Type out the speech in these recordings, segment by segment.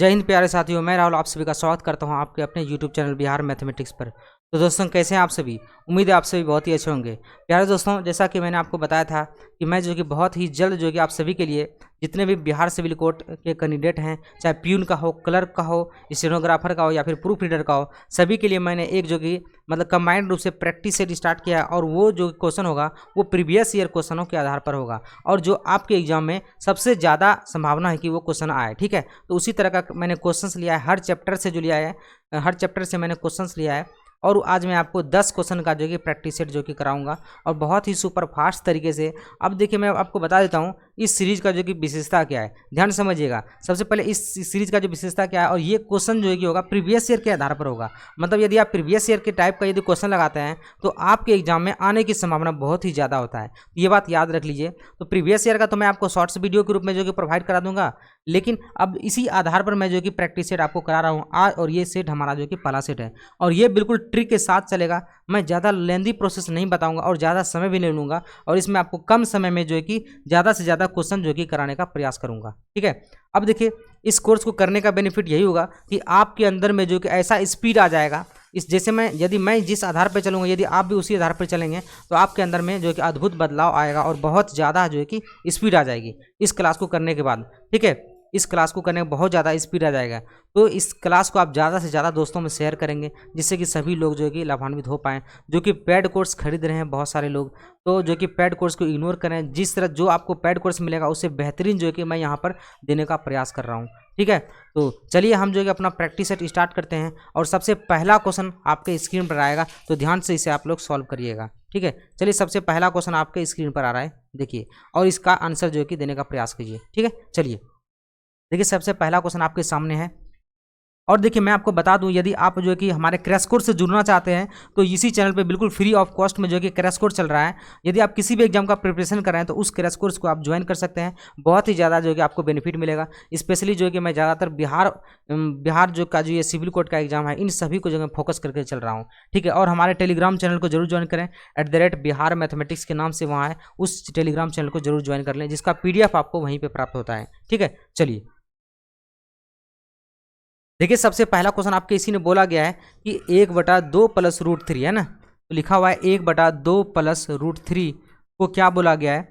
जय हिंद प्यारे साथियों, मैं राहुल आप सभी का स्वागत करता हूं आपके अपने YouTube चैनल बिहार मैथमेटिक्स पर। तो दोस्तों कैसे हैं आप सभी। उम्मीद है आप सभी बहुत ही अच्छे होंगे। प्यारे दोस्तों, जैसा कि मैंने आपको बताया था कि मैं जो कि बहुत ही जल्द जो कि आप सभी के लिए जितने भी बिहार सिविल कोर्ट के कैंडिडेट हैं, चाहे प्यून का हो, क्लर्क का हो, स्टेनोग्राफर का हो या फिर प्रूफ रीडर का हो, सभी के लिए मैंने एक जो कि मतलब कंबाइंड रूप से प्रैक्टिस सेट स्टार्ट किया है। और वो जो क्वेश्चन होगा वो प्रीवियस ईयर क्वेश्चनों के आधार पर होगा और जो आपके एग्जाम में सबसे ज़्यादा संभावना है कि वो क्वेश्चन आए। ठीक है, तो उसी तरह का मैंने क्वेश्चंस लिया है, हर चैप्टर से जो लिया है, हर चैप्टर से मैंने क्वेश्चंस लिया है। और आज मैं आपको 10 क्वेश्चन का जो कि प्रैक्टिस सेट जो कि कराऊंगा और बहुत ही सुपर फास्ट तरीके से। अब देखिए मैं आपको बता देता हूँ इस सीरीज का जो कि विशेषता क्या है, ध्यान समझिएगा। सबसे पहले इस सीरीज का जो विशेषता क्या है, और ये क्वेश्चन जो है कि होगा प्रीवियस ईयर के आधार पर होगा। मतलब यदि आप प्रीवियस ईयर के टाइप का यदि क्वेश्चन लगाते हैं तो आपके एग्जाम में आने की संभावना बहुत ही ज़्यादा होता है, ये बात याद रख लीजिए। तो प्रीवियस ईयर का तो मैं आपको शॉर्ट्स वीडियो के रूप में जो कि प्रोवाइड करा दूंगा, लेकिन अब इसी आधार पर मैं जो कि प्रैक्टिस सेट आपको करा रहा हूँ आज। और ये सेट हमारा जो कि पहला सेट है और ये बिल्कुल ट्रिक के साथ चलेगा। मैं ज़्यादा लेंदी प्रोसेस नहीं बताऊंगा और ज़्यादा समय भी नहीं लूँगा, और इसमें आपको कम समय में जो है कि ज़्यादा से ज़्यादा क्वेश्चन जो कि कराने का प्रयास करूँगा। ठीक है, अब देखिए इस कोर्स को करने का बेनिफिट यही होगा कि आपके अंदर में जो कि ऐसा स्पीड आ जाएगा, इस जैसे यदि मैं जिस आधार पर चलूँगा, यदि आप भी उसी आधार पर चलेंगे तो आपके अंदर में जो कि अद्भुत बदलाव आएगा और बहुत ज़्यादा जो है कि स्पीड आ जाएगी इस क्लास को करने के बाद। ठीक है, इस क्लास को करने में बहुत ज़्यादा स्पीड आ जाएगा। तो इस क्लास को आप ज़्यादा से ज़्यादा दोस्तों में शेयर करेंगे जिससे कि सभी लोग जो है कि लाभान्वित हो पाएँ। जो कि पेड कोर्स खरीद रहे हैं बहुत सारे लोग, तो जो कि पेड कोर्स को इग्नोर करें। जिस तरह जो आपको पेड कोर्स मिलेगा उससे बेहतरीन जो है कि मैं यहाँ पर देने का प्रयास कर रहा हूँ। ठीक है, तो चलिए हम जो है कि अपना प्रैक्टिस सेट स्टार्ट करते हैं। और सबसे पहला क्वेश्चन आपके स्क्रीन पर आएगा, तो ध्यान से इसे आप लोग सॉल्व करिएगा। ठीक है, चलिए सबसे पहला क्वेश्चन आपके स्क्रीन पर आ रहा है, देखिए, और इसका आंसर जो है कि देने का प्रयास कीजिए। ठीक है, चलिए देखिए सबसे पहला क्वेश्चन आपके सामने है। और देखिए मैं आपको बता दूं, यदि आप जो है कि हमारे क्रैश कोर्स से जुड़ना चाहते हैं तो इसी चैनल पे बिल्कुल फ्री ऑफ कॉस्ट में जो है कि क्रैश कोर्स चल रहा है। यदि आप किसी भी एग्जाम का प्रिपरेशन कर रहे हैं तो उस क्रैश कोर्स को आप ज्वाइन कर सकते हैं, बहुत ही ज़्यादा जो है कि आपको बेनिफिट मिलेगा। स्पेशली जो है कि मैं ज़्यादातर बिहार जो का जो ये सिविल कोर्ट का एग्जाम है, इन सभी को जो मैं फोकस करके चल रहा हूँ। ठीक है, और हमारे टेलीग्राम चैनल को जरूर ज्वाइन करें, @बिहार मैथमेटिक्स के नाम से वहाँ है, उस टेलीग्राम चैनल को जरूर ज्वाइन कर लें, जिसका PDF आपको वहीं पर प्राप्त होता है। ठीक है, चलिए देखिए सबसे पहला क्वेश्चन आपके इसी ने बोला गया है कि 1/2 + √3 है ना, तो लिखा हुआ है 1/2 + √3 को क्या बोला गया है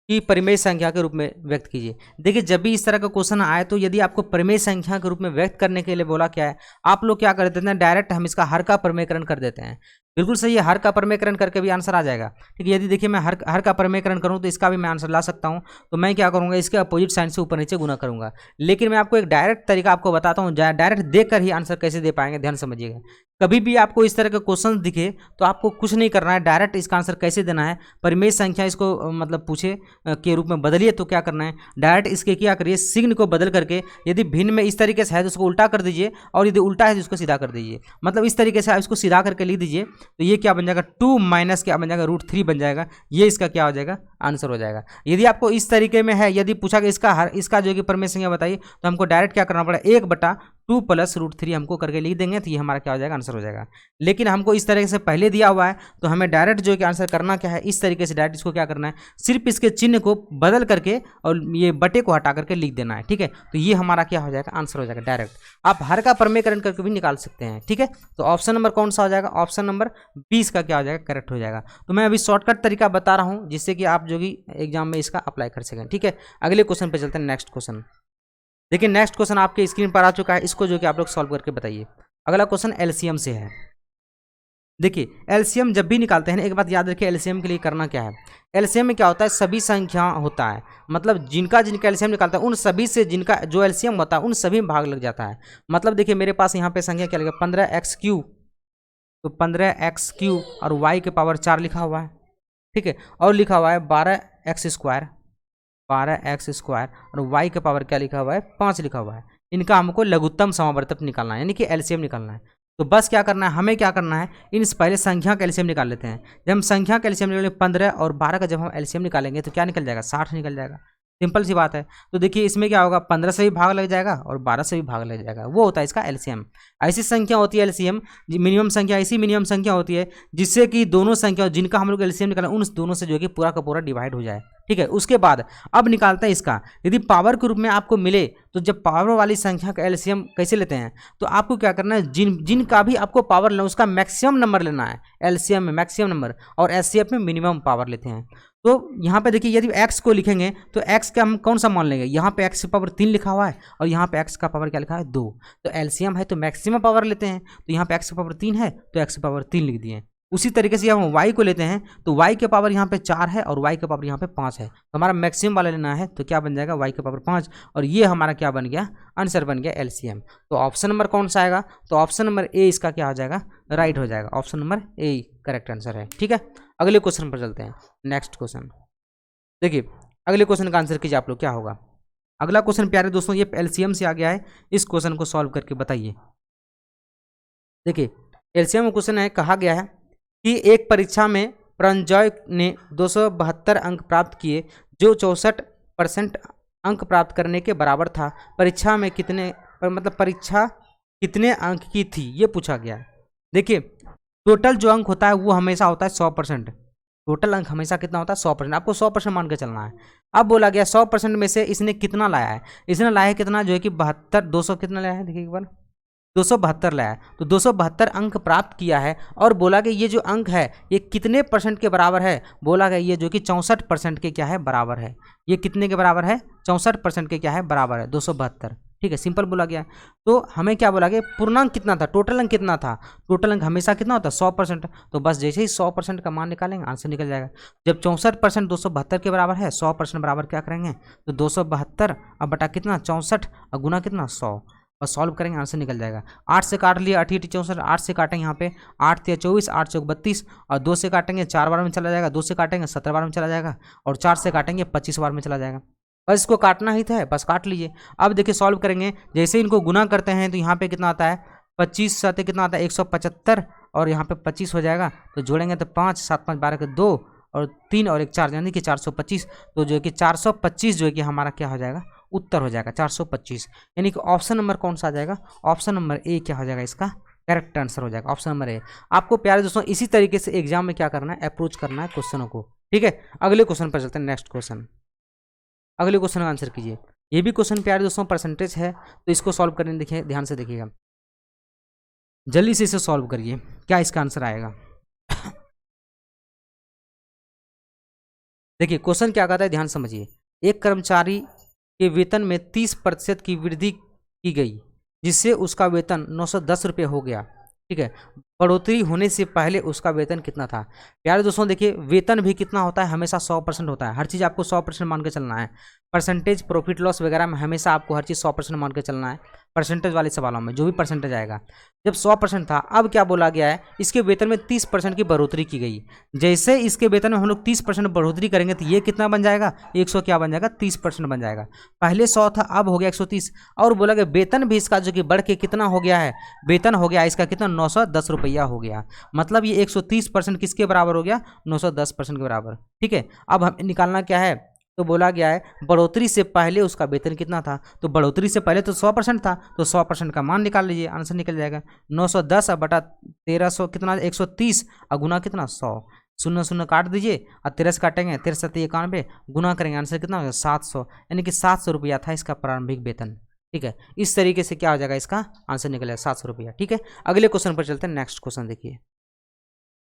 कि परिमेय संख्या के रूप में व्यक्त कीजिए। देखिए जब भी इस तरह का क्वेश्चन आए तो यदि आपको परिमेय संख्या के रूप में व्यक्त करने के लिए बोला क्या है, आप लोग क्या कर देते हैं, डायरेक्ट हम इसका हर का परिमेयकरण कर देते हैं। बिल्कुल सही है, हर का परिमेयकरण करके भी आंसर आ जाएगा। ठीक है, यदि देखिए मैं हर का परिमेयकरण करूं तो इसका भी मैं आंसर ला सकता हूं। तो मैं क्या करूंगा, इसके अपोजिट साइन से ऊपर नीचे गुना करूंगा। लेकिन मैं आपको एक डायरेक्ट तरीका आपको बताता हूं, डायरेक्ट देखकर ही आंसर कैसे दे पाएंगे, ध्यान समझिएगा। कभी भी आपको इस तरह के क्वेश्चन दिखे तो आपको कुछ नहीं करना है, डायरेक्ट इसका आंसर कैसे देना है। परिमेय संख्या इसको मतलब पूछे के रूप में बदलिए तो क्या करना है, डायरेक्ट इसके क्या करिए, सिग्न को बदल करके यदि भिन्न में इस तरीके से है तो उसको उल्टा कर दीजिए, और यदि उल्टा है तो उसको सीधा कर दीजिए। मतलब इस तरीके से आप इसको सीधा करके लिख दीजिए, तो ये क्या बन जाएगा, 2 - क्या बन जाएगा, √3 बन जाएगा। ये इसका क्या हो जाएगा, आंसर हो जाएगा। यदि आपको इस तरीके में है, यदि पूछा कि इसका जो कि परिमेय संख्या बताइए, तो हमको डायरेक्ट क्या करना पड़ेगा, 1/2 + √3 हमको करके लिख देंगे, तो ये हमारा क्या हो जाएगा, आंसर हो जाएगा। लेकिन हमको इस तरीके से पहले दिया हुआ है तो हमें डायरेक्ट जो कि आंसर करना क्या है, इस तरीके से डायरेक्ट इसको क्या करना है, सिर्फ इसके चिन्ह को बदल करके और ये बटे को हटा करके लिख देना है। ठीक है, तो ये हमारा क्या हो जाएगा, आंसर हो जाएगा डायरेक्ट। आप हर का परिमेयकरण करके भी निकाल सकते हैं। ठीक है, तो ऑप्शन नंबर कौन सा हो जाएगा, ऑप्शन नंबर 20 का क्या हो जाएगा, करेक्ट हो जाएगा। तो मैं अभी शॉर्टकट तरीका बता रहा हूँ जिससे कि आप जो कि एग्जाम में इसका अप्लाई कर सकें। ठीक है, अगले क्वेश्चन पे चलते हैं, नेक्स्ट क्वेश्चन। देखिए नेक्स्ट क्वेश्चन आपके स्क्रीन पर आ चुका है, इसको जो कि आप लोग सॉल्व करके बताइए। अगला क्वेश्चन एलसीएम से है। देखिए एलसीएम जब भी निकालते हैं, एक बात याद रखिए, एलसीएम के लिए करना क्या है, एलसीएम में क्या होता है, सभी संख्या होता है, मतलब जिनका एलसीएम निकालता है उन सभी से जिनका जो एलसीएम होता है उन सभी में भाग लग जाता है। मतलब देखिए मेरे पास यहाँ पे संख्या क्या लगे, 15x3, तो 15x3 और y के पावर 4 लिखा हुआ है। ठीक है, और लिखा हुआ है 12x² और y के पावर क्या लिखा हुआ है, 5 लिखा हुआ है। इनका हमको लघुत्तम समावर्तक निकालना है, यानी कि एलसीएम निकालना है। तो बस क्या करना है, हमें क्या करना है, इन पहले संख्या का एलसीएम निकाल लेते हैं। जब हम संख्या का एलसीएम निकालेंगे 15 और 12 का जब हम एलसीएम निकालेंगे तो क्या निकल जाएगा, 60 निकल जाएगा। सिंपल सी बात है। तो देखिए इसमें क्या होगा, 15 से भी भाग लग जाएगा और 12 से भी भाग लग जाएगा, वो होता है इसका एलसीएम। ऐसी संख्या होती है एलसीएम, मिनिमम संख्या, ऐसी मिनिमम संख्या होती है जिससे कि दोनों संख्या जिनका हम लोग एलसीएम निकालें उन दोनों से जो है कि पूरा का पूरा डिवाइड हो जाए। ठीक है। उसके बाद अब निकालते हैं इसका, यदि पावर के रूप में आपको मिले तो जब पावर वाली संख्या का एलसीएम कैसे लेते हैं, तो आपको क्या करना है, जिनका भी आपको पावर लेना उसका मैक्सिमम नंबर लेना है, एलसीएम में मैक्सिमम नंबर और एचसीएफ में मिनिमम पावर लेते हैं। तो यहाँ पे देखिए, यदि x को लिखेंगे तो x का हम कौन सा मान लेंगे, यहाँ पे x की पावर 3 लिखा हुआ है और यहाँ पे x का पावर क्या लिखा है 2, तो एलसीएम है तो मैक्सिमम पावर लेते हैं, तो यहाँ पे x की पावर 3 है तो x की पावर 3 लिख दिए। उसी तरीके से हम y को लेते हैं तो y के पावर यहाँ पे 4 है और y के पावर यहाँ पे 5 है, तो हमारा मैक्सिमम वाला लेना है तो क्या बन जाएगा y के पावर 5, और ये हमारा क्या बन गया, आंसर बन गया एलसीएम। तो ऑप्शन नंबर कौन सा आएगा, तो ऑप्शन नंबर ए इसका क्या हो जाएगा, राइट हो जाएगा, option number A correct answer है। ठीक है, अगले क्वेश्चन पर चलते हैं। नेक्स्ट क्वेश्चन देखिए, अगले क्वेश्चन का आंसर कीजिए आप लोग, क्या होगा अगला क्वेश्चन प्यारे दोस्तों, ये एलसीएम से आ गया है, इस क्वेश्चन को सॉल्व करके बताइए। देखिए एलसीएम क्वेश्चन है, कहा गया है कि एक परीक्षा में प्रंजॉय ने 272 अंक प्राप्त किए जो 64% अंक प्राप्त करने के बराबर था। परीक्षा में परीक्षा कितने अंक की थी, ये पूछा गया है। देखिए टोटल जो अंक होता है वो हमेशा होता है 100%, टोटल अंक हमेशा कितना होता है 100%, आपको 100% मान के चलना है। अब बोला गया 100% में से इसने कितना लाया है, इसने लाया है कितना, जो है कि 200 कितना लाया है, देखिए एक बार 272 लाया है, तो 272 अंक प्राप्त किया है। और बोला कि ये जो अंक है ये कितने परसेंट के बराबर है, बोला गया ये जो कि 64% के क्या है बराबर है, ये कितने के बराबर है, 64% के क्या है बराबर है 272। ठीक है, सिंपल बोला गया। तो हमें क्या बोला गया, पूर्णांक कितना था, टोटल अंक कितना था, टोटल अंक हमेशा कितना होता है 100%, तो बस जैसे ही 100% का मान निकालेंगे आंसर निकल जाएगा। जब 64% 272 के बराबर है, 100% बराबर क्या करेंगे, तो 272 अब बटा कितना 64 और गुना कितना 100, और सॉल्व करेंगे आंसर निकल जाएगा। 8 से काट लिया 8 64, 8 से काटेंगे यहाँ पे 8 × 24, 8 × 32, और 2 से काटेंगे 4 बार में चला जाएगा, 2 से काटेंगे 17 बार में चला जाएगा, और 4 से काटेंगे 25 बार में चला जाएगा। बस इसको काटना ही था, बस काट लीजिए। अब देखिए सॉल्व करेंगे, जैसे इनको गुना करते हैं तो यहाँ पे कितना आता है, 25 साथ कितना आता है 175, और यहाँ पे 25 हो जाएगा, तो जोड़ेंगे तो 5 7 5 12 के 2 और 3 और 1 4, यानी कि 425, तो जो है कि 425 जो है कि हमारा क्या हो जाएगा, उत्तर हो जाएगा 425, यानी कि ऑप्शन नंबर कौन सा आ जाएगा, ऑप्शन नंबर ए क्या हो जाएगा, इसका करेक्ट आंसर हो जाएगा ऑप्शन नंबर ए। आपको प्यारे दोस्तों इसी तरीके से एग्जाम में क्या करना है, अप्रोच करना है क्वेश्चनों को। ठीक है, अगले क्वेश्चन पर चलते हैं। नेक्स्ट क्वेश्चन, अगले क्वेश्चन का आंसर कीजिए। ये भी क्वेश्चन प्यारे दोस्तों परसेंटेज है, तो इसको सॉल्व करने देखिए, ध्यान से देखिएगा, जल्दी से इसे सॉल्व करिए, क्या इसका आंसर आएगा। देखिए क्वेश्चन क्या कहता है, ध्यान समझिए। एक कर्मचारी के वेतन में 30% की वृद्धि की गई, जिससे उसका वेतन 910 रुपये हो गया। ठीक है, बढ़ोतरी होने से पहले उसका वेतन कितना था। प्यारे दोस्तों देखिए, वेतन भी कितना होता है, हमेशा 100% होता है, हर चीज़ आपको 100% मान के चलना है। परसेंटेज प्रॉफिट लॉस वगैरह में हमेशा आपको हर चीज़ 100% मान के चलना है। परसेंटेज वाले सवालों में जो भी परसेंटेज आएगा, जब 100% था, अब क्या बोला गया है, इसके वेतन में 30% की बढ़ोतरी की गई। जैसे इसके वेतन में हम लोग 30% बढ़ोतरी करेंगे तो ये कितना बन जाएगा, 100 क्या बन जाएगा, 30% बन जाएगा। पहले 100 था, अब हो गया 130, और बोला गया वेतन भी इसका जो कि बढ़ के कितना हो गया है, वेतन हो गया इसका कितना 910 रुपया हो गया। मतलब ये 130% किसके बराबर हो गया, 910% के बराबर। ठीक है, अब हमें निकालना क्या है, तो बोला गया है बढ़ोतरी से पहले उसका वेतन कितना था, तो बढ़ोतरी से पहले तो 100% था, तो 100% का मान निकाल लीजिए, आंसर निकल जाएगा 910 बटा 1300 कितना 130 और गुना कितना 100, 0 0 काट दीजिए और 13 से काटेंगे 13 7 91, गुना करेंगे आंसर कितना हो गया 700, यानी कि 700 रुपया था इसका प्रारंभिक वेतन। ठीक है, इस तरीके से क्या हो जाएगा, इसका आंसर निकलेगा 700 रुपया। ठीक है, अगले क्वेश्चन पर चलते हैं। नेक्स्ट क्वेश्चन देखिए,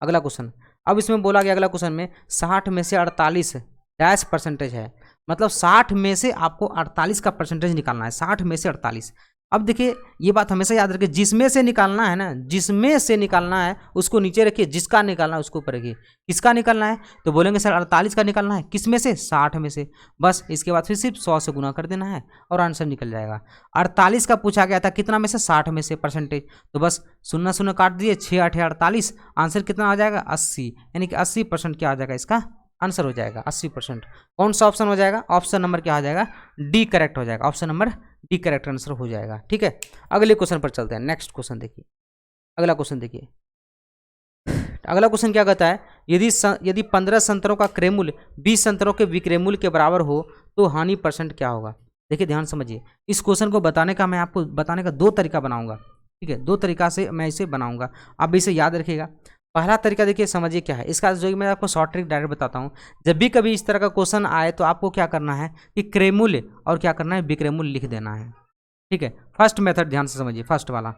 अगला क्वेश्चन। अब इसमें बोला गया अगला क्वेश्चन में 60 में से 48 डैश परसेंटेज है, मतलब 60 में से आपको 48 का परसेंटेज निकालना है, 60 में से 48। अब देखिए ये बात हमेशा याद रखिए, जिसमें से निकालना है ना, जिसमें से निकालना है उसको नीचे रखिए, जिसका निकालना है उसको ऊपर रखिए। किसका निकालना है, तो बोलेंगे सर 48 का निकालना है, किस में से, 60 में से। बस इसके बाद फिर सिर्फ 100 से गुना कर देना है और आंसर निकल जाएगा। 48 का पूछा गया था, कितना में से, 60 में से परसेंटेज, तो बस 0 0 काट दिए, 6 8 48, आंसर कितना आ जाएगा 80, यानी कि 80% क्या आ जाएगा, इसका आंसर हो जाएगा 80%। कौन सा ऑप्शन हो जाएगा, ऑप्शन नंबर क्या हो जाएगा, डी करेक्ट हो जाएगा, option number D correct answer हो जाएगा। ठीक है, अगले क्वेश्चन पर चलते हैं। नेक्स्ट क्वेश्चन देखिए, अगला क्वेश्चन देखिए, अगला क्वेश्चन क्या कहता है, यदि 15 संतरों का क्रय मूल्य 20 संतरों के विक्रय मूल्य के बराबर हो तो हानि परसेंट क्या होगा। देखिए ध्यान समझिए, इस क्वेश्चन को बताने का मैं आपको बताने का 2 तरीका बनाऊंगा। ठीक है, 2 तरीका से मैं इसे बनाऊंगा, आप इसे याद रखिएगा। पहला तरीका देखिए समझिए क्या है इसका, जो कि मैं आपको शॉर्ट ट्रिक डायरेक्ट बताता हूँ। जब भी कभी इस तरह का क्वेश्चन आए तो आपको क्या करना है कि क्रयमूल्य और क्या करना है विक्रयमूल्य लिख देना है। ठीक है, फर्स्ट मेथड ध्यान से समझिए, फर्स्ट वाला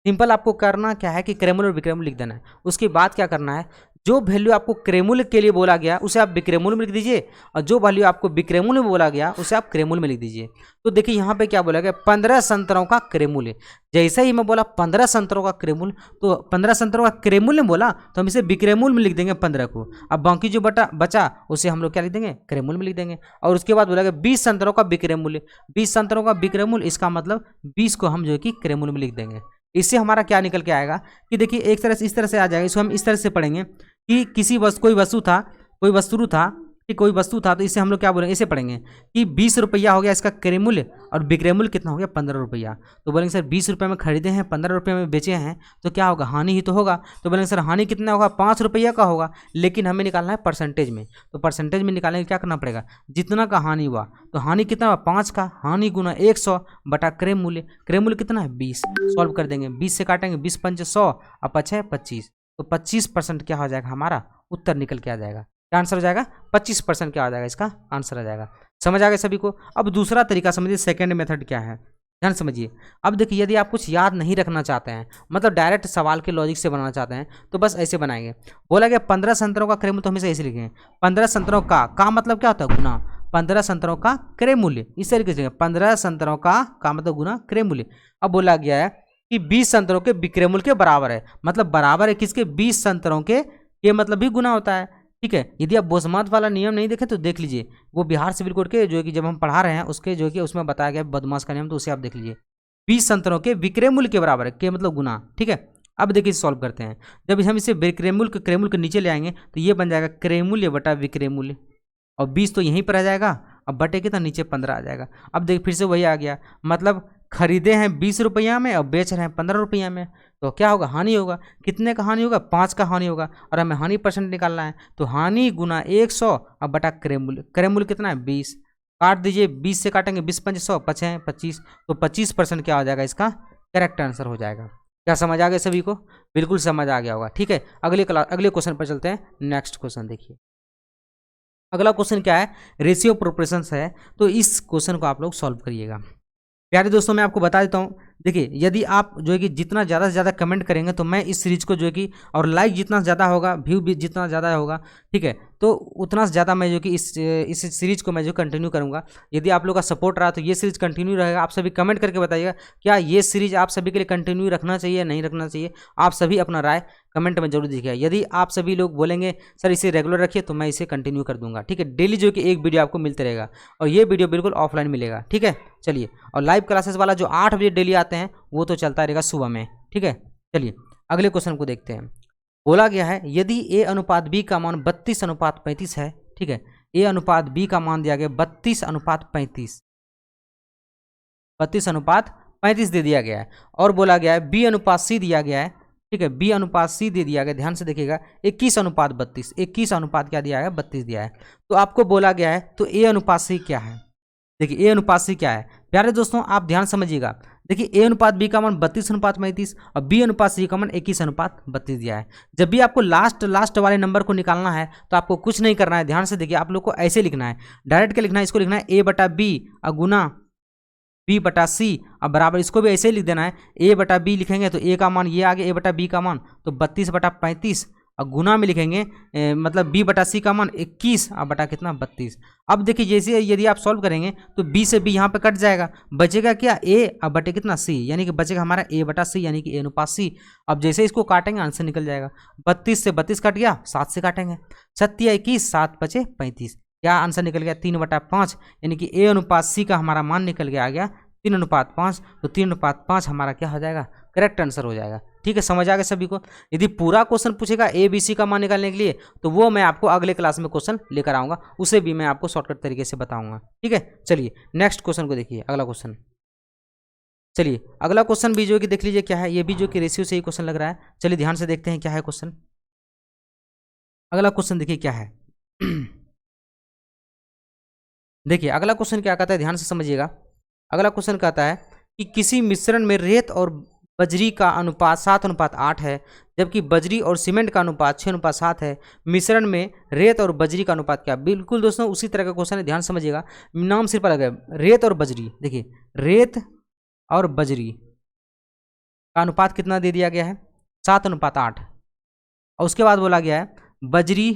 सिंपल आपको करना क्या है कि क्रयमूल्य और विक्रयमूल्य लिख देना है। उसके बाद क्या करना है, जो वैल्यू आपको क्रयमूल्य के लिए बोला गया उसे आप विक्रयमूल्य में लिख दीजिए, और जो वैल्यू आपको विक्रयमूल्य में बोला गया उसे आप क्रयमूल्य में लिख दीजिए। तो देखिए यहाँ पे क्या बोला गया, 15 संतरों का क्रयमूल्य। जैसे ही मैं बोला 15 संतरों का क्रयमूल्य, तो 15 संतरों का क्रयमूल्य बोला तो हम इसे विक्रयमूल्य में लिख देंगे 15 को। अब बाकी जो बचा उसे हम लोग क्या लिख देंगे, क्रयमूल्य में लिख देंगे। और उसके बाद बोला गया 20 संतरों का विक्रयमूल्य, 20 संतरों का विक्रयमूल्य, इसका मतलब 20 को हम जो है कि क्रयमूल्य में लिख देंगे। इससे हमारा क्या निकल के आएगा कि देखिए एक तरह से इस तरह से आ जाएगा, इसको हम इस तरह से पढ़ेंगे कि कोई वस्तु था तो इसे हम लोग क्या बोलेंगे, इसे पढ़ेंगे कि 20 रुपया हो गया इसका क्रयमूल्य और विक्रयमूल्य कितना हो गया 15 रुपया। तो बोलेंगे सर 20 रुपये में खरीदे हैं 15 रुपये में बेचे हैं तो क्या होगा, हानि ही तो होगा। तो बोलेंगे सर हानि कितना होगा, 5 रुपया का होगा, लेकिन हमें निकालना है परसेंटेज में। तो परसेंटेज में निकालने के क्या करना पड़ेगा, जितना का हानि हुआ तो हानि कितना हुआ 5 का, हानि गुना 100 बटा क्रयमूल्य, क्रयमूल्य कितना है 20। सॉल्व कर देंगे, 20 से काटेंगे, 20 पंच 100 और 5 है 25, तो 25% क्या हो जाएगा, हमारा उत्तर निकल के आ जाएगा। क्या आंसर हो जाएगा, 25% क्या हो जाएगा, इसका आंसर आ जाएगा। समझ आ गया सभी को। अब दूसरा तरीका समझिए, सेकंड मेथड क्या है, ध्यान समझिए। अब देखिए यदि आप कुछ याद नहीं रखना चाहते हैं, मतलब डायरेक्ट सवाल के लॉजिक से बनाना चाहते हैं, तो बस ऐसे बनाएंगे। बोला गया 15 संतरों का क्रयमूल्य, तो हमेशा ऐसे लिखेंगे 15 संतरों का मतलब क्या होता है, गुना 15 संतरों का क्रयमूल्य, इस तरीके से 15 संतरों का मतलब गुना क्रयमूल्य। अब बोला गया है कि 20 संतरों के विक्रयमूल्य के बराबर है, मतलब बराबर है किसके, 20 संतरों के, ये मतलब भी गुना होता है। ठीक है, यदि आप बोसमत वाला नियम नहीं देखें तो देख लीजिए, वो बिहार सिविल कोड के जो है कि जब हम पढ़ा रहे हैं उसके जो है कि उसमें बताया गया बदमाश का नियम, तो उसे आप देख लीजिए। 20 संतरों के विक्रयमूल्य के बराबर है, के मतलब गुना। ठीक है, अब देखिए सॉल्व करते हैं। जब हम इसे विक्रयमूल्य क्रयमूल्य के नीचे ले आएंगे तो ये बन जाएगा क्रयमूल्य बटा विक्रयमूल्य, और 20 तो यहीं पर आ जाएगा, अब बटे कितना नीचे 15 आ जाएगा। अब देख फिर से वही आ गया, मतलब खरीदे हैं 20 रुपया में और बेच रहे हैं 15 रुपया में, तो क्या होगा, हानि होगा। कितने का हानि होगा, 5 का हानि होगा, और हमें हानि परसेंट निकालना है, तो हानि गुना 100 और बटा क्रयमूल्य, क्रयमूल्य कितना है 20, काट दीजिए, 20 से काटेंगे 20 पंच 100, 5 है 25, तो 25% क्या हो जाएगा, इसका करेक्ट आंसर हो जाएगा। क्या समझ आ गया सभी को, बिल्कुल समझ आ गया होगा। ठीक है, अगले क्वेश्चन पर चलते हैं। नेक्स्ट क्वेश्चन देखिए, अगला क्वेश्चन क्या है, रेशियो प्रोपोर्शंस है, तो इस क्वेश्चन को आप लोग सॉल्व करिएगा। प्यारे दोस्तों मैं आपको बता देता हूँ, देखिए यदि आप जो है कि जितना ज़्यादा से ज़्यादा कमेंट करेंगे तो मैं इस सीरीज को जो है कि, और लाइक जितना ज़्यादा होगा, व्यू भी जितना ज़्यादा होगा, ठीक है, तो उतना ज़्यादा मैं जो कि इस सीरीज को मैं जो कंटिन्यू करूँगा। यदि आप लोग का सपोर्ट रहा तो ये सीरीज कंटिन्यू रहेगा। आप सभी कमेंट करके बताइएगा क्या ये सीरीज आप सभी के लिए कंटिन्यू रखना चाहिए नहीं रखना चाहिए, आप सभी अपना राय कमेंट में जरूर दीजिएगा। यदि आप सभी लोग बोलेंगे सर इसे रेगुलर रखिए तो मैं इसे कंटिन्यू कर दूंगा। ठीक है, डेली जो कि एक वीडियो आपको मिलते रहेगा, और ये वीडियो बिल्कुल ऑफलाइन मिलेगा। ठीक है, चलिए, और लाइव क्लासेस वाला जो 8 बजे डेली आते हैं वो तो चलता रहेगा सुबह में। ठीक है, चलिए अगले क्वेश्चन को देखते हैं। बोला गया है यदि a अनुपात b का मान 32 अनुपात 35 है, ठीक है, a अनुपात b का मान दिया गया 32 अनुपात 35, 32 अनुपात 35 दे दिया गया है, और बोला गया है b अनुपात c दिया गया है। ठीक है, b अनुपात c दे दिया गया, ध्यान से देखिएगा 21 अनुपात 32, 21 अनुपात क्या दिया है 32 दिया है। तो आपको बोला गया है तो a अनुपात c क्या है, देखिए a अनुपात c क्या है। प्यारे दोस्तों आप ध्यान समझिएगा, देखिए a अनुपात b का मान 32 अनुपात 35 और b अनुपात c का मान 21 अनुपात 32 दिया है। जब भी आपको लास्ट वाले नंबर को निकालना है तो आपको कुछ नहीं करना है, ध्यान से देखिए, आप लोग को ऐसे लिखना है, डायरेक्ट क्या लिखना है, इसको लिखना है a बटा b और गुना b बटा c, अब बराबर इसको भी ऐसे ही लिख देना है, a बटा b लिखेंगे तो a का मान ये आ गया a बटा b का मान, तो 32 बटा 35, और गुना में लिखेंगे मतलब b बटा c का मान 21 और बटा कितना 32। अब देखिए जैसे यदि आप सॉल्व करेंगे तो b से b यहाँ पे कट जाएगा, बचेगा क्या a और बटे कितना c, यानी कि बचेगा हमारा a बटा c, यानी कि a अनुपात c। अब जैसे इसको काटेंगे आंसर निकल जाएगा, 32 से 32 कट गया, 7 से काटेंगे, 7 21, 7 5 35, क्या आंसर निकल गया 3 बटा 5, यानी कि a अनुपात c का हमारा मान निकल गया, आ गया 3 अनुपात 5, तो 3 अनुपात 5 हमारा क्या हो जाएगा, करेक्ट आंसर हो जाएगा। ठीक है, समझ आ गया सभी को। यदि पूरा क्वेश्चन पूछेगा ए बी सी का मान निकालने के लिए तो वो मैं आपको अगले क्लास में क्वेश्चन लेकर आऊंगा, उसे भी मैं आपको शॉर्टकट तरीके से बताऊंगा। ठीक है, चलिए नेक्स्ट क्वेश्चन को देखिए, अगला क्वेश्चन। चलिए अगला क्वेश्चन भी जो कि देख लीजिए क्या है, ये भी जो कि रेशियो से ही क्वेश्चन लग रहा है। चलिए ध्यान से देखते हैं क्या है क्वेश्चन। अगला क्वेश्चन देखिए क्या है देखिए अगला क्वेश्चन क्या कहता है, ध्यान से समझिएगा। अगला क्वेश्चन कहता है कि किसी मिश्रण में रेत और बजरी का अनुपात 7:8 है, जबकि बजरी और सीमेंट का अनुपात 6:7 है। मिश्रण में रेत और बजरी का अनुपात क्या? बिल्कुल दोस्तों उसी तरह का क्वेश्चन है, ध्यान समझिएगा, नाम सिर्फ अलग है। रेत और बजरी, देखिए रेत और बजरी का अनुपात कितना दे दिया गया है? 7:8। और उसके बाद बोला गया है बजरी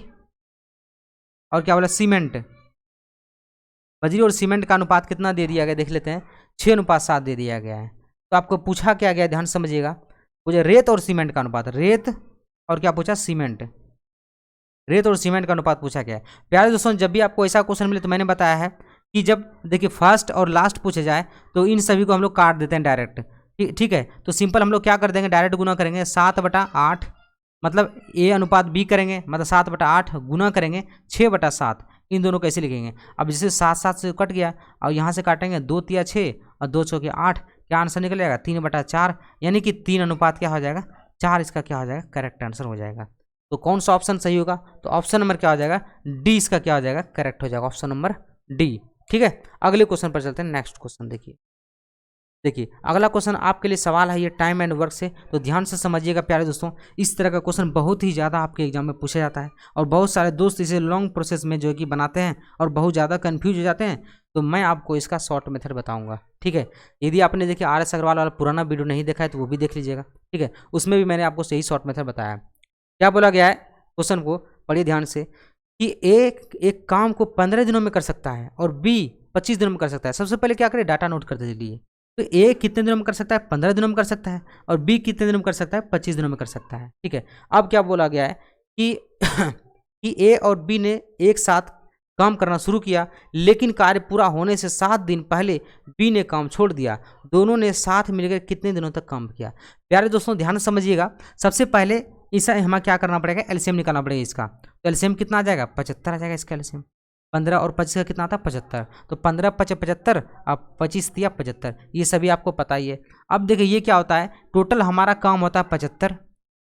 और क्या बोला, सीमेंट। बजरी और सीमेंट का अनुपात कितना दे दिया गया, देख लेते हैं, 6:7 दे दिया गया है। तो आपको पूछा क्या गया, ध्यान समझिएगा, मुझे रेत और सीमेंट का अनुपात, रेत और क्या पूछा, सीमेंट, रेत और सीमेंट का अनुपात पूछा गया है। प्यारे दोस्तों, जब भी आपको ऐसा क्वेश्चन मिले तो मैंने बताया है कि जब देखिए फर्स्ट और लास्ट पूछे जाए तो इन सभी को हम लोग काट देते हैं डायरेक्ट, ठीक है। तो सिंपल हम लोग क्या कर देंगे, डायरेक्ट गुना करेंगे, 7/8 मतलब ए अनुपात बी करेंगे, मतलब 7/8 गुना करेंगे 6/7, इन दोनों को ऐसे लिखेंगे। अब जैसे 7 से कट गया और यहाँ से काटेंगे 2 तिया 6 और 2 चौके 8, क्या आंसर निकल जाएगा, 3/4, यानी कि 3 अनुपात क्या हो जाएगा, 4, इसका क्या हो जाएगा, करेक्ट आंसर हो जाएगा। तो कौन सा ऑप्शन सही होगा, तो ऑप्शन नंबर क्या हो जाएगा, डी, इसका क्या हो जाएगा, करेक्ट हो जाएगा, ऑप्शन नंबर डी। ठीक है, अगले क्वेश्चन पर चलते हैं। नेक्स्ट क्वेश्चन देखिए अगला क्वेश्चन आपके लिए सवाल है ये टाइम एंड वर्क से, तो ध्यान से समझिएगा प्यारे दोस्तों। इस तरह का क्वेश्चन बहुत ही ज़्यादा आपके एग्जाम में पूछा जाता है और बहुत सारे दोस्त इसे लॉन्ग प्रोसेस में जो है कि बनाते हैं और बहुत ज़्यादा कंफ्यूज हो जाते हैं। तो मैं आपको इसका शॉर्ट मेथड बताऊंगा, ठीक है। यदि आपने देखिए RS अग्रवाल वाला पुराना वीडियो नहीं देखा है तो वो भी देख लीजिएगा, ठीक है। उसमें भी मैंने आपको सही शॉर्ट मेथड बताया। क्या बोला गया है, क्वेश्चन को पढ़िए ध्यान से, कि एक काम को 15 दिनों में कर सकता है और बी 25 दिनों में कर सकता है। सबसे पहले क्या करें, डाटा नोट करते चलिए। तो ए कितने दिनों में कर सकता है, 15 दिनों में कर सकता है, और बी कितने दिनों में कर सकता है, 25 दिनों में कर सकता है, ठीक है। अब क्या बोला गया है कि कि ए और बी ने एक साथ काम करना शुरू किया, लेकिन कार्य पूरा होने से 7 दिन पहले बी ने काम छोड़ दिया। दोनों ने साथ मिलकर कितने दिनों तक काम किया? प्यारे दोस्तों ध्यान समझिएगा, सबसे पहले इसे हमें क्या करना पड़ेगा, एलसीएम निकालना पड़ेगा इसका। तो एलसीएम कितना आ जाएगा, 75 आ जाएगा इसका एलसीएम। 15 और 25 का कितना आता है, 75। तो 15 × 5 = 75, अब 25 दिया 75, ये सभी आपको पता ही है। अब देखिए ये क्या होता है, टोटल हमारा काम होता है 75,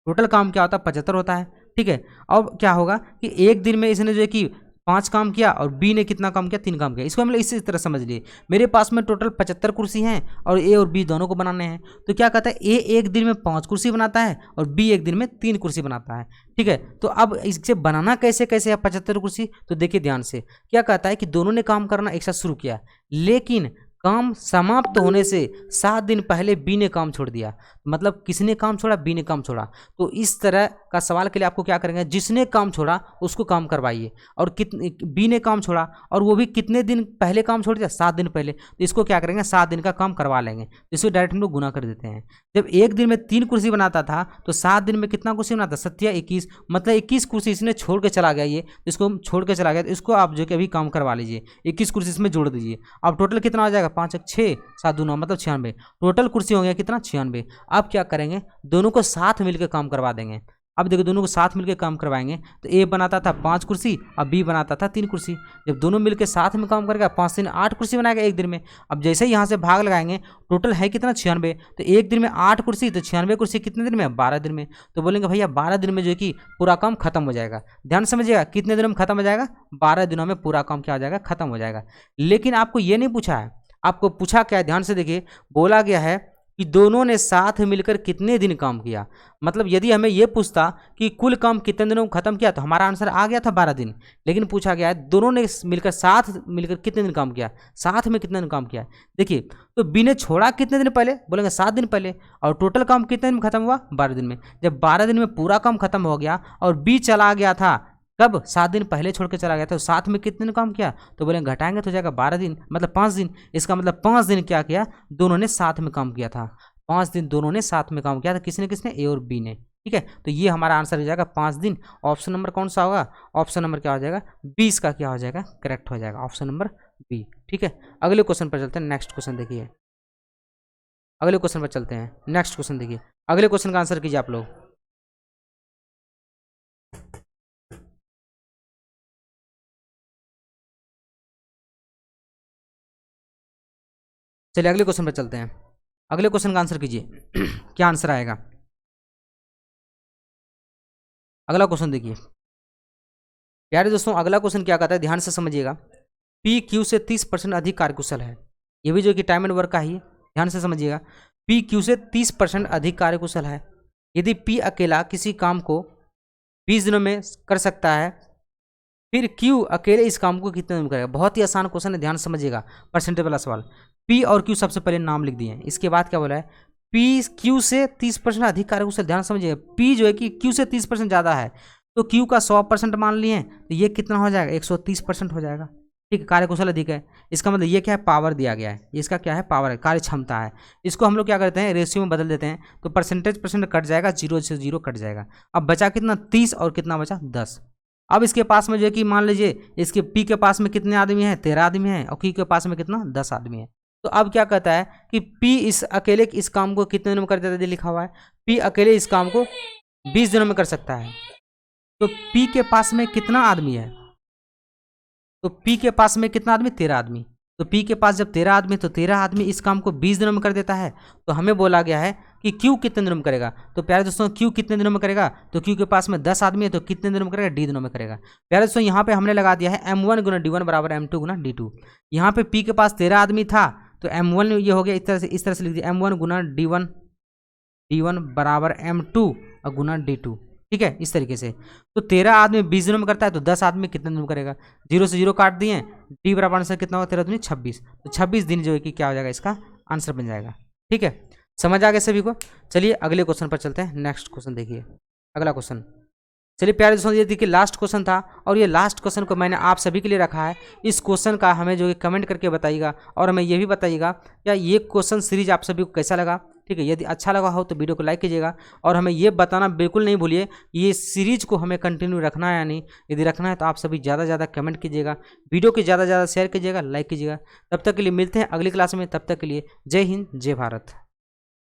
टोटल काम क्या होता है, 75 होता है, ठीक है। अब क्या होगा कि एक दिन में इसने जो है कि 5 काम किया और बी ने कितना काम किया, 3 काम किया। इसको हम लोग इसी तरह समझ लिए, मेरे पास में टोटल 75 कुर्सी हैं और ए और बी दोनों को बनाने हैं। तो क्या कहता है, ए एक दिन में 5 कुर्सी बनाता है और बी एक दिन में 3 कुर्सी बनाता है, ठीक है। तो अब इससे बनाना कैसे कैसे है 75 कुर्सी, तो देखिए ध्यान से, क्या कहता है कि दोनों ने काम करना एक साथ शुरू किया, लेकिन काम समाप्त होने से 7 दिन पहले बी ने काम छोड़ दिया। मतलब किसने काम छोड़ा, बी ने काम छोड़ा। तो इस तरह का सवाल के लिए आपको क्या करेंगे, जिसने काम छोड़ा उसको काम करवाइए, और कितने बी ने काम छोड़ा और वो भी कितने दिन पहले काम छोड़ दिया, 7 दिन पहले, तो इसको क्या करेंगे, 7 दिन का काम करवा लेंगे। तो इसको डायरेक्ट हम लोग गुना कर देते हैं। जब एक दिन में 3 कुर्सी बनाता था तो 7 दिन में कितना कुर्सी बनाता, 7 या 21, मतलब 21 कुर्सी इसने छोड़ के चला गया, ये इसको छोड़ के चला गया, तो इसको आप जो कि अभी काम करवा लीजिए, 21 कुर्सी इसमें जोड़ दीजिए। अब टोटल कितना हो जाएगा, 5 × 6 7 2 9 मतलब 96, टोटल कुर्सी हो गया कितना, 96। अब क्या करेंगे, दोनों को साथ मिलकर काम करवा देंगे। अब देखो दोनों को साथ मिलकर काम करवाएंगे तो ए बनाता था 5 कुर्सी और बी बनाता था 3 कुर्सी। जब दोनों मिलकर साथ में काम करेगा 5 दिन 8 कुर्सी बनाएगा एक दिन में। अब जैसे ही यहाँ से भाग लगाएंगे, टोटल है कितना, 96, तो एक दिन में 8 कुर्सी, तो 96 कुर्सी कितने दिन में, 12 दिन में। तो बोलेंगे भैया 12 दिन में जो है कि पूरा काम खत्म हो जाएगा। ध्यान समझिएगा, कितने दिनों में खत्म हो जाएगा, 12 दिनों में पूरा काम क्या हो जाएगा, खत्म हो जाएगा। लेकिन आपको ये नहीं पूछा है, आपको पूछा क्या है, ध्यान से देखिए, बोला गया है कि दोनों ने साथ मिलकर कितने दिन काम किया। मतलब यदि हमें यह पूछता कि कुल काम कितने दिनों में खत्म किया तो हमारा आंसर आ गया था 12 दिन। लेकिन पूछा गया है दोनों ने मिलकर साथ मिलकर कितने दिन काम किया, साथ में कितने दिन काम किया। देखिए तो बी ने छोड़ा कितने दिन पहले, बोलेंगे 7 दिन पहले, और टोटल काम कितने दिन में खत्म हुआ, 12 दिन में। जब 12 दिन में पूरा काम खत्म हो गया और बी चला गया था कब, 7 दिन पहले छोड़ के चला गया था, तो साथ में कितने दिन काम किया, तो बोले घटाएंगे तो जाएगा 12 दिन, मतलब 5 दिन। इसका मतलब 5 दिन क्या किया, दोनों ने साथ में काम किया था। 5 दिन दोनों ने साथ में काम किया था, किसने किसने, ए और बी ने, ठीक है। तो ये हमारा आंसर हो जाएगा 5 दिन। ऑप्शन नंबर कौन सा होगा, ऑप्शन नंबर क्या हो जाएगा, 20 का क्या हो जाएगा, करेक्ट हो जाएगा, ऑप्शन नंबर बी, ठीक है। अगले क्वेश्चन पर चलते हैं। नेक्स्ट क्वेश्चन देखिए, अगले क्वेश्चन पर चलते हैं। नेक्स्ट क्वेश्चन देखिए, अगले क्वेश्चन का आंसर कीजिए आप लोग। चलिए अगले क्वेश्चन पर चलते हैं। अगले क्वेश्चन का आंसर कीजिए क्या आंसर आएगा। अगला क्वेश्चन देखिए प्यारे दोस्तों, अगला क्वेश्चन क्या कहता है, ध्यान से समझिएगा। पी क्यू से 30% अधिक कार्यकुशल है। ये भी जो कि टाइम एंड वर्क का ही है, ध्यान से समझिएगा। पी क्यू से 30% अधिक कार्यकुशल है। यदि पी अकेला किसी काम को 20 दिनों में कर सकता है, फिर क्यू अकेले इस काम को कितने दिन में करेगा। बहुत ही आसान क्वेश्चन है, ध्यान समझिएगा, परसेंटेज वाला सवाल। पी और क्यू सबसे पहले नाम लिख दिए, इसके बाद क्या बोला है, पी क्यू से 30% अधिक कार्यकुशल। ध्यान समझिएगा, पी जो है कि क्यू से 30% ज़्यादा है, तो क्यू का 100% मान लिए, तो ये कितना हो जाएगा, 130% हो जाएगा। ठीक है, कार्यकुशल अधिक है, इसका मतलब ये क्या है, पावर दिया गया है, इसका क्या है, पावर है, कार्य क्षमता है। इसको हम लोग क्या करते हैं, रेशियो में बदल देते हैं, तो परसेंट कट जाएगा, 0 से 0 कट जाएगा। अब बचा कितना, 30, और कितना बचा, 10। अब इसके पास में जो है कि मान लीजिए इसके पी के पास में कितने आदमी हैं, 13 आदमी हैं, और क्यू के पास में कितना, 10 आदमी है। तो अब क्या कहता है कि पी इस अकेले इस काम को कितने दिनों में कर देता है, लिखा हुआ है पी अकेले इस काम को 20 दिनों में कर सकता है। तो पी के पास में कितना आदमी है, तो पी के पास में कितना आदमी, 13 आदमी। तो पी के पास जब 13 आदमी, तो 13 आदमी इस काम को 20 दिनों में कर देता है। तो हमें बोला गया है कि क्यू कितने दिनों में करेगा। तो प्यारे दोस्तों, क्यू कितने दिनों में करेगा, तो क्यू के पास में 10 आदमी है, तो कितने दिनों में करेगा, डी दिनों में करेगा। प्यारे दोस्तों, यहाँ पे हमने लगा दिया है m1 गुना d1 बराबर m2 गुना d2। यहाँ पे पी के पास 13 आदमी था, तो m1 ये हो गया, इस तरह से लिख दिया, m1 गुना d1 बराबर m2 और गुना d2। ठीक है, इस तरीके से। तो 13 आदमी 20 दिनों में करता है, तो 10 आदमी कितने दिन में करेगा, 0 से 0 काट दिए, डी बराबर आंसर कितना होगा, 13 दूनी 26। तो 26 दिन जो है कि क्या हो जाएगा, इसका आंसर बन जाएगा। ठीक है, समझ आ गया सभी को। चलिए अगले क्वेश्चन पर चलते हैं। नेक्स्ट क्वेश्चन देखिए, अगला क्वेश्चन। चलिए प्यारे दोस्तों, ये देखिए लास्ट क्वेश्चन था, और ये लास्ट क्वेश्चन को मैंने आप सभी के लिए रखा है। इस क्वेश्चन का हमें जो है कमेंट करके बताइएगा, और हमें ये भी बताइएगा क्या ये क्वेश्चन सीरीज आप सभी को कैसा लगा। ठीक है, यदि अच्छा लगा हो तो वीडियो को लाइक कीजिएगा, और हमें ये बताना बिल्कुल नहीं भूलिए ये सीरीज को हमें कंटिन्यू रखना है या नहीं। यदि रखना है तो आप सभी ज़्यादा से ज़्यादा कमेंट कीजिएगा, वीडियो को ज़्यादा से ज़्यादा शेयर कीजिएगा, लाइक कीजिएगा। तब तक के लिए मिलते हैं अगली क्लास में, तब तक के लिए जय हिंद, जय भारत।